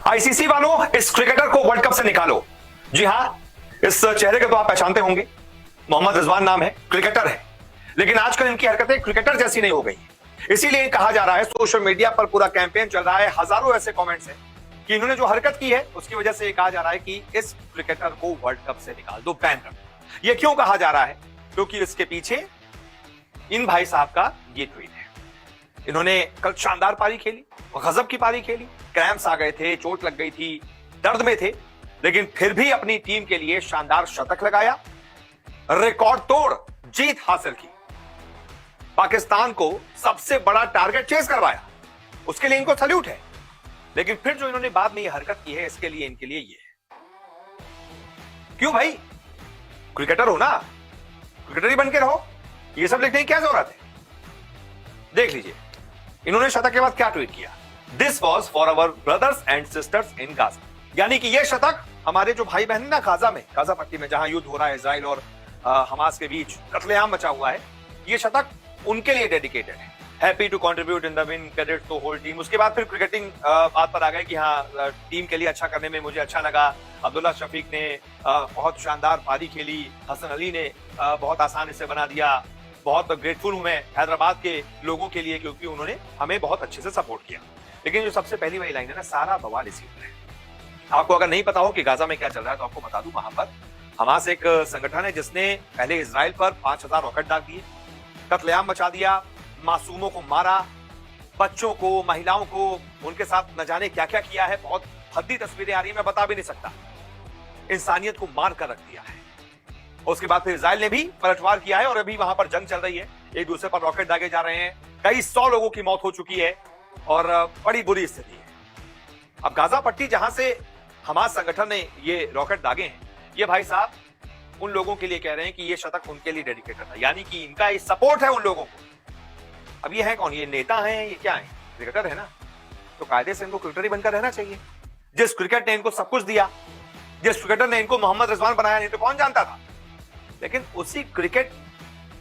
ICC वालों, इस cricketer को वर्ल्ड कप से निकालो। जी हां, इस चेहरे को तो आप पहचानते होंगे। मोहम्मद रिजवान नाम है, क्रिकेटर है, लेकिन आजकल इनकी हरकतें क्रिकेटर जैसी नहीं हो गई। इसीलिए कहा जा रहा है, सोशल मीडिया पर पूरा कैंपेन चल रहा है, हजारों ऐसे कमेंट्स हैं कि इन्होंने जो हरकत की है उसकी वजह से कहा जा रहा है कि इस क्रिकेटर को वर्ल्ड कप से निकाल दो, बैन कर दो। ये क्यों कहा जा रहा है? क्योंकि इसके पीछे इन भाई साहब का ये ट्वीट है। इन्होंने कल शानदार पारी खेली, गजब की पारी खेली, क्रैम्प्स आ गए थे, चोट लग गई थी, दर्द में थे, लेकिन फिर भी अपनी टीम के लिए शानदार शतक लगाया, रिकॉर्ड तोड़ जीत हासिल की, पाकिस्तान को सबसे बड़ा टारगेट चेस करवाया। उसके लिए इनको सैल्यूट है। लेकिन फिर जो इन्होंने बाद में ये हरकत की है, इसके लिए इनके लिए ये है। क्यों भाई? क्रिकेटर हो ना, क्रिकेटर ही बन के रहो, ये सब लिखने की क्या जरूरत है? देख लीजिए इन्होंने शतक के बाद क्या ट्वीट किया। This was for our brothers and sisters in Gaza, यानी कि यह शतक हमारे जो भाई बहन ना गाजा में, गाजा पट्टी में जहां युद्ध हो रहा है इजराइल और हमास के बीच कत्लेआम मचा हुआ है, यह शतक उनके लिए डेडिकेटेड है। Happy to contribute in the win, credit to whole team. उसके बाद फिर क्रिकेटिंग बात पर आ गए कि हाँ, टीम के लिए अच्छा करने में मुझे अच्छा लगा। अब्दुल्ला शफीक ने बहुत शानदार पारी खेली, हसन अली ने बहुत आसान इसे बना दिया। बहुत ग्रेटफुल हूं मैं हैदराबाद के लोगों के लिए, क्योंकि उन्होंने हमें बहुत अच्छे से सपोर्ट किया। लेकिन जो सबसे पहली वही लाइन है ना, सारा बवाल इसी पर है। आपको अगर नहीं पता हो कि गाजा में क्या चल रहा है तो आपको बता दूं, वहां पर हमास एक संगठन है जिसने पहले इजराइल पर 5000 रॉकेट दाग दिए, कत्लेआम मचा दिया, मासूमों को मारा, बच्चों को, महिलाओं को, उनके साथ न जाने क्या क्या किया है। बहुत भद्दी तस्वीरें आ रही है, मैं बता भी नहीं सकता। इंसानियत को मार कर रख दिया है। उसके बाद फिर इजराइल ने भी पलटवार किया है और अभी वहां पर जंग चल रही है, एक दूसरे पर रॉकेट दागे जा रहे हैं। कई 100 लोगों की मौत हो चुकी है और बड़ी बुरी स्थिति है। अब गाजा पट्टी जहां से हमास संगठन ने ये रॉकेट दागे हैं, ये भाई साहब उन लोगों के लिए कह रहे हैं कि ये शतक उनके लिए डेडिकेटेड है, यानी कि इनका ये सपोर्ट है उन लोगों को। अब ये है कौन? ये नेता है, ये क्या है? क्रिकेटर है ना, तो कायदे से इनको क्रिकेटर ही बनकर रहना चाहिए। जिस क्रिकेट ने इनको सब कुछ दिया, जिस क्रिकेटर ने इनको मोहम्मद रिजवान बनाया, नहीं तो कौन जानता था। लेकिन उसी क्रिकेट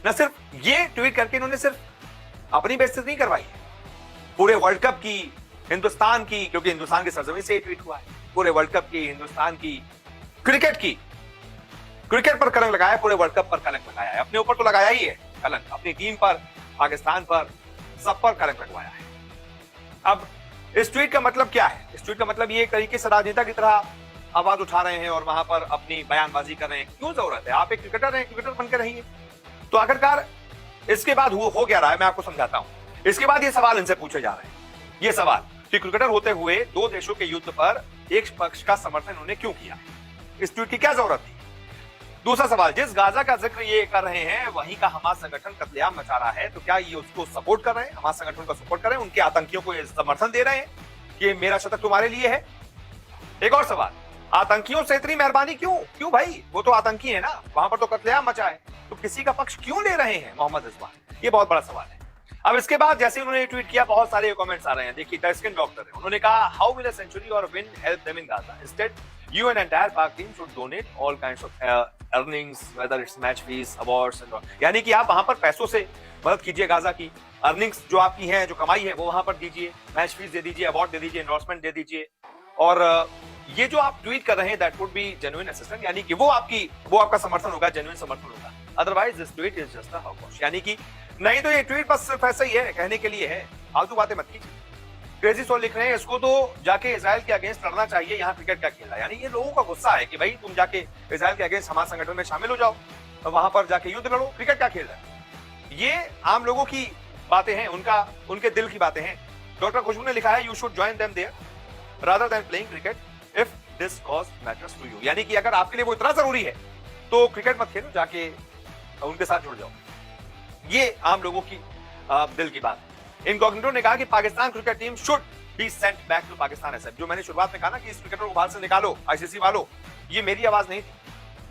न सिर्फ ये ट्वीट करके इन्होंने सिर्फ अपनी बेइज्जती नहीं करवाई है, पूरे वर्ल्ड कप की, हिंदुस्तान की, क्योंकि हिंदुस्तान की सरजमीन से ट्वीट हुआ है, पूरे वर्ल्ड कप की, हिंदुस्तान की, क्रिकेट की, क्रिकेट पर कलंक लगाया, पूरे वर्ल्ड कप पर कलंक लगाया है। अपने ऊपर तो लगाया ही है कलंक, अपनी टीम पर, पाकिस्तान पर, सब पर कलंक लगवाया है। अब इस ट्वीट का मतलब क्या है? इस ट्वीट का मतलब ये एक तरीके से राजनेता की तरह आवाज उठा रहे हैं और वहां पर अपनी बयानबाजी कर रहे हैं। क्यों जरूरत है? आप एक क्रिकेटर हैं, क्रिकेटर बनकर रहिए। तो आखिरकार इसके बाद हो क्या रहा है, मैं आपको समझाता हूं। इसके बाद ये सवाल इनसे पूछे जा रहे हैं, ये सवाल कि क्रिकेटर होते हुए दो देशों के युद्ध पर एक पक्ष का समर्थन उन्होंने क्यों किया, इस ट्वीट की क्या जरूरत थी। दूसरा सवाल, जिस गाजा का जिक्र ये कर रहे हैं वहीं का हमास संगठन कत्लेआम मचा रहा है, तो क्या ये उसको सपोर्ट कर रहे हैं, हमास संगठन को सपोर्ट कर रहे हैं, उनके आतंकियों को समर्थन दे रहे हैं कि मेरा शतक तुम्हारे लिए है। एक और सवाल, आतंकियों से इतनी मेहरबानी क्यों भाई? वो तो आतंकी है ना, वहां पर तो कत्लेआम मचा है, तो किसी का पक्ष क्यों ले रहे हैं मोहम्मद रिजवान? ये बहुत बड़ा सवाल है। अब इसके बाद जैसे उन्होंने ट्वीट किया, बहुत सारे कमेंट्स आ रहे हैं। देखिए, द स्किन डॉक्टर है, उन्होंने कहा, हाउ विल अ सेंचुरी और win help them in Gaza? Instead you and entire Pak team should donate all kinds of earnings, whether it's match fees, awards and all. यानी कि आप वहां पर पैसों से मदद कीजिए, गाजा की अर्निंग्स जो आपकी है, जो कमाई है, वो वहां पर दीजिए, मैच फीस दे दीजिए, अवार्ड दे दीजिए, एंडोर्समेंट दे दीजिए। और ये जो आप ट्वीट कर रहे हैं, that would be genuine assistant, यानी कि वो आपका समर्थन होगा, जेन्युइन समर्थन होगा। Otherwise this tweet is just a hogwash, यानी कि नहीं तो ये ट्वीट बस सिर्फ ऐसा ही है, कहने के लिए है, फालतू बातें मत कीजिए। क्रेजी सोल लिख रहे हैं, इसको तो जाके इजराइल के अगेंस्ट लड़ना चाहिए, यहाँ क्रिकेट क्या खेल रहा है। यानी ये लोगों का गुस्सा है कि भाई तुम जाके इजराइल के अगेंस्ट हमारे संगठन में शामिल हो जाओ, तो वहां पर जाके युद्ध लड़ो, क्रिकेट क्या खेल रहा है। ये आम लोगों की बातें हैं, उनके दिल की बातें हैं। डॉक्टर खुशबू ने लिखा है, you should join them there rather than playing cricket if this cause matters to you, यानी कि अगर आपके लिए वो इतना जरूरी है तो क्रिकेट मत खेलो, जाके उनके साथ जुड़ जाओ। ये आम लोगों की दिल की बात है। इनकॉग्निटो ने कहा कि Pakistan cricket team should be sent back to Pakistan SF. जो मैंने शुरुआत में कहा ना कि इस क्रिकेटर को बाहर से निकालो, आईसीसी वालों, ये मेरी आवाज नहीं थी,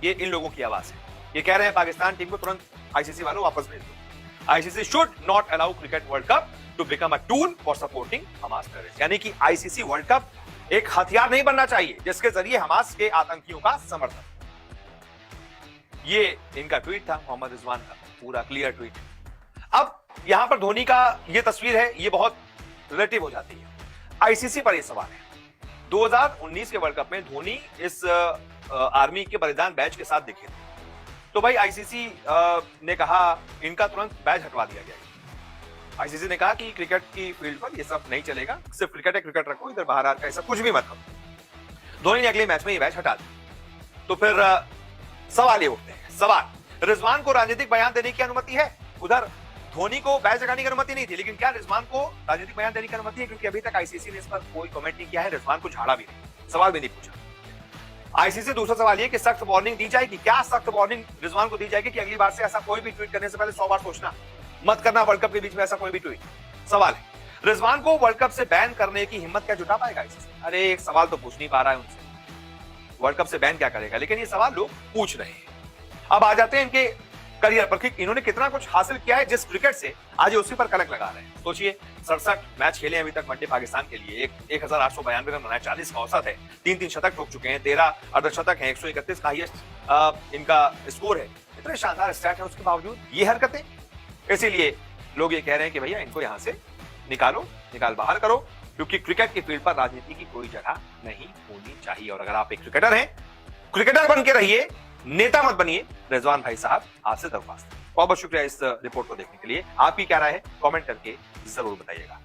ये इन लोगों की आवाज है। ये कह रहे हैं पाकिस्तान टीम को तुरंत आईसीसी वालों वापस भेज दो। ICC should not allow cricket world cup to become a tool for supporting Hamas terrorist, यानी कि आईसीसी वर्ल्ड कप एक हथियार नहीं बनना चाहिए जिसके जरिए हमास के आतंकियों का समर्थन। ये इनका ट्वीट था, मोहम्मद रिजवान का पूरा क्लियर ट्वीट। अब यहां पर धोनी का ये तस्वीर है, ये बहुत रिलेटिव हो जाती है। आईसीसी पर ये सवाल है, 2019 के वर्ल्ड कप में धोनी इस आर्मी के बलिदान बैच के साथ दिखे थे। तो भाई आईसीसी ने कहा इनका तुरंत बैच हटवा दिया गया। आईसीसी ने कहा कि क्रिकेट की फील्ड पर ये सब नहीं चलेगा, सिर्फ क्रिकेट है, क्रिकेट रखो, इधर बाहर आकर ऐसा कुछ भी मत करो। धोनी ने अगले मैच में ये बैच हटा दिया। तो फिर सवाल ये उठते हैं, सवाल रिजवान को राजनीतिक बयान देने की अनुमति है? उधर धोनी को बैच लगाने की अनुमति नहीं थी, लेकिन क्या रिजवान को राजनीतिक बयान देने की अनुमति है? क्योंकि अभी तक आईसीसी ने इस पर कोई कमेंट नहीं किया है, रिजवान को झाड़ा भी नहीं, सवाल भी नहीं पूछा। आईसीसी दूसरा सवाल ये कि सख्त वार्निंग दी जाएगी? क्या सख्त वार्निंग रिजवान को दी जाएगी कि अगली बार से ऐसा कोई भी ट्वीट करने से पहले 100 बार सोचना, मत करना वर्ल्ड कप के बीच में ऐसा कोई भी ट्वीट? सवाल है, रिजवान को वर्ल्ड कप से बैन करने की हिम्मत क्या जुटा पाएगा आईसीसी? अरे एक सवाल तो पूछ नहीं पा रहा है उनसे, वर्ल्ड कप से बैन क्या करेगा? लेकिन ये सवाल लोग पूछ रहे हैं। अब आ जाते हैं इनके करियर पर कि इन्होंने कितना कुछ हासिल किया है जिस क्रिकेट से आज ये उसी पर कलक लगा रहे हैं। सोचिए 67 मैच खेले अभी तक वनडे पाकिस्तान के लिए, 1892 रन बनाए, 40 का औसत है, 3 शतक ठोक चुके हैं, 13 अर्धशतक है, 131 का हाईएस्ट इनका स्कोर है। इतने शानदार स्टैट है, उसके बावजूद ये हरकतें। इसीलिए लोग ये कह रहे हैं कि भैया इनको यहां से निकाल बाहर करो, क्योंकि क्रिकेट की फील्ड पर राजनीति की कोई जगह नहीं होनी चाहिए। और अगर आप एक क्रिकेटर हैं, क्रिकेटर बन के रहिए, नेता मत बनिए। रिजवान भाई साहब आपसे दरख्वास्त है। बहुत बहुत शुक्रिया इस रिपोर्ट को देखने के लिए। आपकी क्या राय है कमेंट करके जरूर बताइएगा।